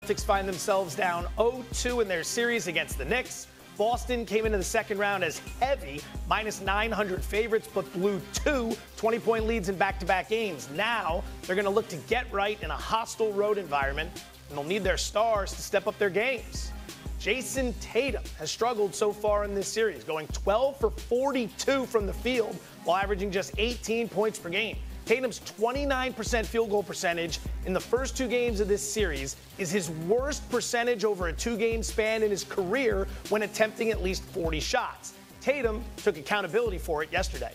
Celtics find themselves down 0-2 in their series against the Knicks. Boston came into the second round as heavy, minus 900 favorites, but blew two 20-point leads in back-to-back games. Now they're going to look to get right in a hostile road environment, and they'll need their stars to step up their games. Jason Tatum has struggled so far in this series, going 12 for 42 from the field while averaging just 18 points per game. Tatum's 29% field goal percentage in the first two games of this series is his worst percentage over a two-game span in his career when attempting at least 40 shots. Tatum took accountability for it yesterday.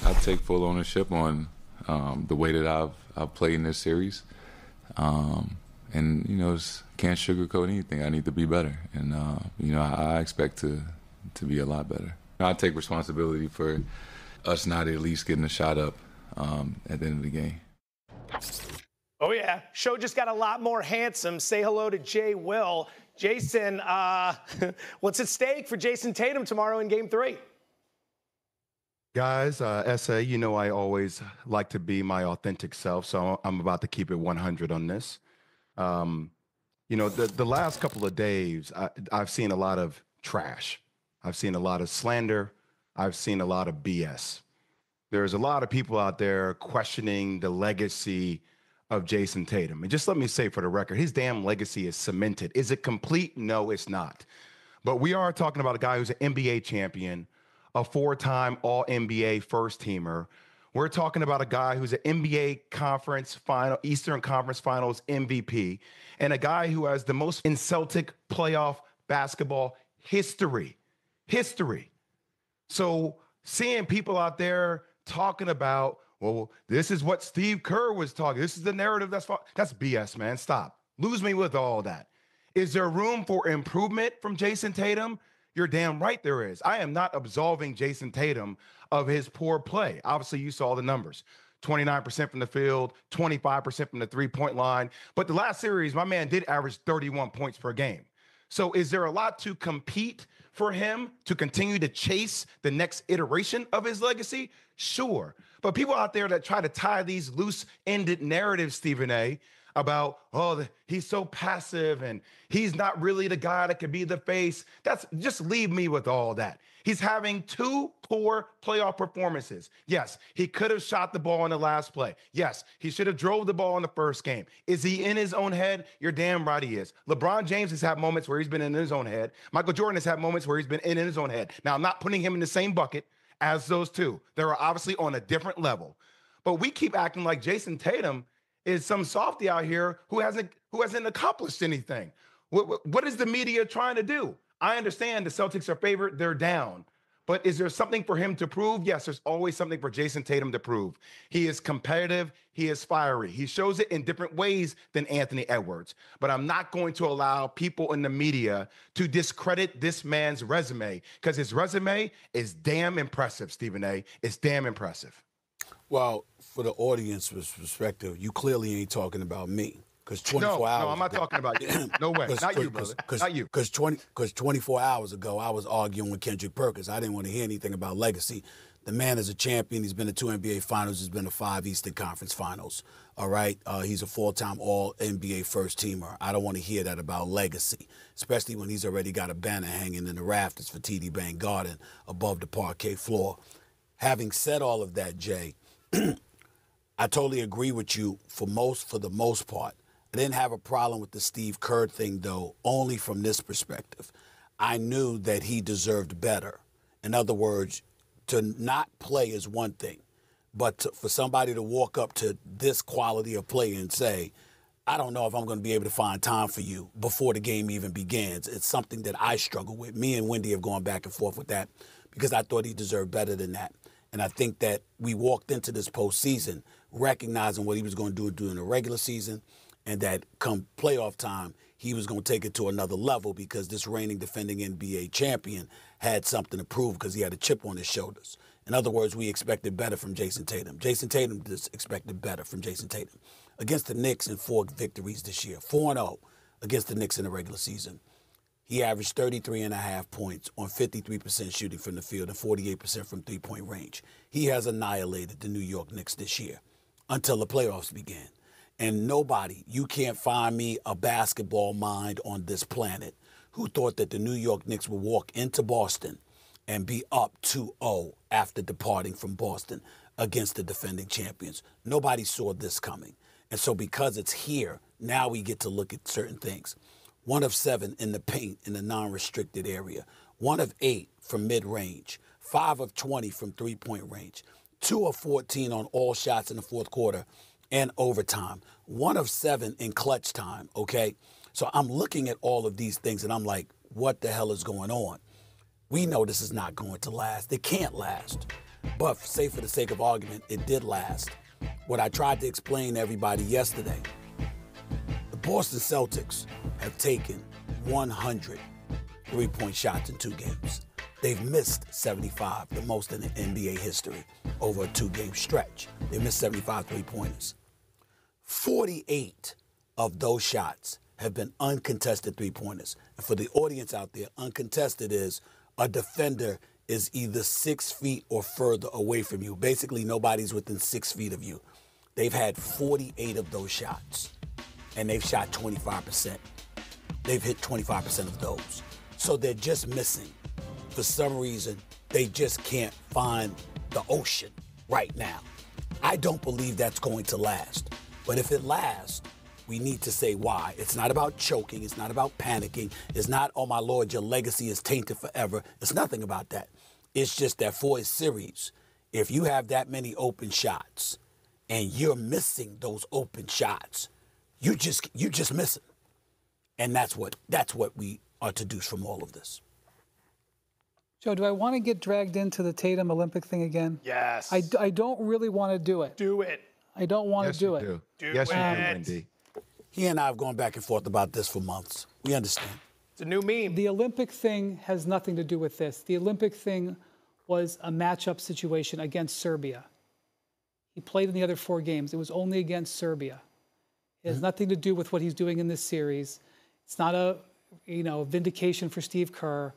I take full ownership on the way that I've played in this series. And, can't sugarcoat anything. I need to be better. And, I expect to be a lot better. I take responsibility for us not at least getting a shot up at the end of the game. Oh, yeah. Show just got a lot more handsome. Say hello to Jay Will. Jason, what's at stake for Jason Tatum tomorrow in Game 3? Guys, SA, I always like to be my authentic self, so I'm about to keep it 100 on this. The last couple of days, I've seen a lot of trash. I've seen a lot of slander. I've seen a lot of BS. There's a lot of people out there questioning the legacy of Jason Tatum. And just let me say for the record, his damn legacy is cemented. Is it complete? No, it's not. But we are talking about a guy who's an NBA champion, a four-time All-NBA first-teamer. We're talking about a guy who's an NBA Conference Final, Eastern Conference Finals MVP, and a guy who has the most in Celtic playoff basketball history. So seeing people out there talking about, well, this is what Steve Kerr was talking. This is the narrative that's BS, man. Stop. Lose me with all that. Is there room for improvement from Jason Tatum? You're damn right there is. I am not absolving Jason Tatum of his poor play. Obviously, you saw the numbers. 29% from the field, 25% from the three-point line. But the last series, my man did average 31 points per game. So is there a lot to compete for him to continue to chase the next iteration of his legacy? Sure. But people out there that try to tie these loose-ended narratives, Stephen A., about, he's so passive and he's not really the guy that could be the face. Just leave me with all that. He's having two poor playoff performances. Yes, he could have shot the ball in the last play. Yes, he should have drove the ball in the first game. Is he in his own head? You're damn right he is. LeBron James has had moments where he's been in his own head. Michael Jordan has had moments where he's been in his own head. Now, I'm not putting him in the same bucket as those two. They're obviously on a different level. But we keep acting like Jason Tatum is some softy out here who hasn't accomplished anything. What is the media trying to do? I understand the Celtics are favored, they're down. But is there something for him to prove? Yes, there's always something for Jason Tatum to prove. He is competitive, he is fiery. He shows it in different ways than Anthony Edwards. But I'm not going to allow people in the media to discredit this man's resume, because his resume is damn impressive, Stephen A. It's damn impressive. Well, for the audience's perspective, you clearly ain't talking about me. Because 24 hours. No, I'm not talking about you. No way. Not you, brother. Not you. Because 24 hours ago, I was arguing with Kendrick Perkins. I didn't want to hear anything about legacy. The man is a champion. He's been to 2 NBA Finals. He's been to 5 Eastern Conference Finals. All right? He's a full-time All-NBA first-teamer. I don't want to hear that about legacy, especially when he's already got a banner hanging in the rafters for TD Bank Garden above the parquet floor. Having said all of that, Jay, I totally agree with you for the most part. I didn't have a problem with the Steve Kerr thing, though, only from this perspective. I knew that he deserved better. In other words, to not play is one thing, but for somebody to walk up to this quality of play and say, I don't know if I'm going to be able to find time for you before the game even begins, it's something that I struggle with. Me and Wendy have gone back and forth with that because I thought he deserved better than that. And I think that we walked into this postseason recognizing what he was going to do during the regular season, and that come playoff time, he was going to take it to another level because this reigning defending NBA champion had something to prove because he had a chip on his shoulders. In other words, we expected better from Jason Tatum. Jason Tatum just expected better from Jason Tatum. Against the Knicks in 4 victories this year, 4-0 against the Knicks in the regular season. He averaged 33.5 points on 53% shooting from the field and 48% from three-point range. He has annihilated the New York Knicks this year until the playoffs began. And nobody, you can't find me a basketball mind on this planet who thought that the New York Knicks would walk into Boston and be up 2-0 after departing from Boston against the defending champions. Nobody saw this coming. And so because it's here, now we get to look at certain things. 1 of 7 in the paint in the non-restricted area. 1 of 8 from mid-range. 5 of 20 from three-point range. 2 of 14 on all shots in the fourth quarter and overtime. 1 of 7 in clutch time, okay? So I'm looking at all of these things and I'm like, what the hell is going on? We know this is not going to last. It can't last. But say for the sake of argument, it did last. What I tried to explain to everybody yesterday, the Boston Celtics have taken 100 three-point shots in 2 games. They've missed 75, the most in the NBA history, over a 2-game stretch. They missed 75 three-pointers. 48 of those shots have been uncontested three-pointers. And for the audience out there, uncontested is a defender is either 6 feet or further away from you. Basically, nobody's within 6 feet of you. They've had 48 of those shots, and they've shot 25%. They've hit 25% of those. So they're just missing. For some reason, they just can't find the ocean right now. I don't believe that's going to last. But if it lasts, we need to say why. It's not about choking. It's not about panicking. It's not, oh, my Lord, your legacy is tainted forever. It's nothing about that. It's just that for a series, if you have that many open shots and you're missing those open shots, you're just missing. And that's what we are to deduce from all of this. Joe, do I want to get dragged into the Tatum Olympic thing again? Yes. I don't really want to do it. Do it. I don't want to do it. Yes, you do, Wendy. He and I have gone back and forth about this for months. We understand. It's a new meme. The Olympic thing has nothing to do with this. The Olympic thing was a matchup situation against Serbia. He played in the other 4 games. It was only against Serbia. It has nothing to do with what he's doing in this series. It's not a vindication for Steve Kerr.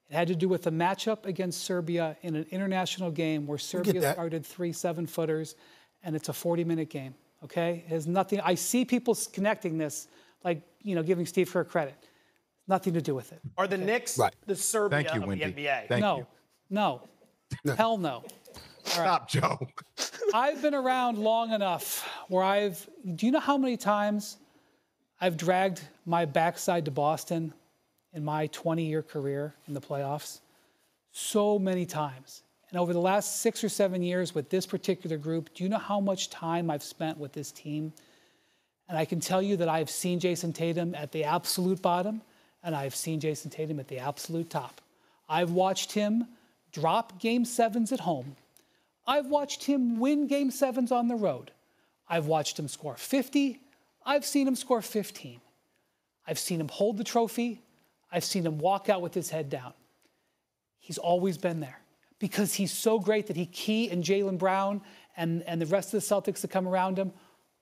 It had to do with a matchup against Serbia in an international game where Serbia started 3 7-footers, and it's a 40-minute game. Okay, it has nothing. I see people connecting this, like giving Steve Kerr credit. Nothing to do with it. Are the Knicks the Serbia of the NBA? Thank you. No, hell no. Stop, Joe. I've been around long enough where do you know how many times I've dragged my backside to Boston in my 20-year career in the playoffs? So many times. And over the last 6 or 7 years with this particular group, do you know how much time I've spent with this team? And I can tell you that I've seen Jason Tatum at the absolute bottom, and I've seen Jason Tatum at the absolute top. I've watched him drop Game 7s at home. I've watched him win Game 7s on the road. I've watched him score 50. I've seen him score 15. I've seen him hold the trophy. I've seen him walk out with his head down. He's always been there because he's so great that he and Jaylen Brown and the rest of the Celtics that come around him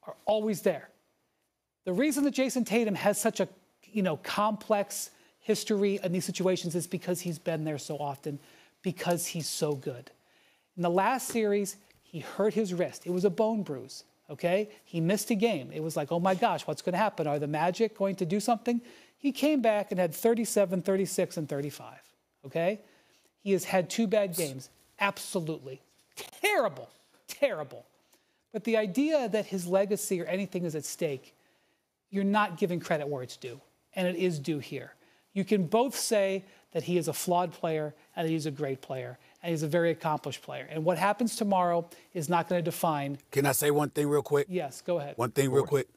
are always there. The reason that Jason Tatum has such a complex history in these situations is because he's been there so often, because he's so good. In the last series, he hurt his wrist. It was a bone bruise, okay? He missed a game. It was like, oh my gosh, what's going to happen? Are the Magic going to do something? He came back and had 37, 36, and 35, okay? He has had 2 bad games. Absolutely. Terrible. Terrible. But the idea that his legacy or anything is at stake, you're not giving credit where it's due, and it is due here. You can both say that he is a flawed player and that he's a great player and he's a very accomplished player. And what happens tomorrow is not going to define. Can I say one thing real quick? Yes, go ahead. One thing real quick.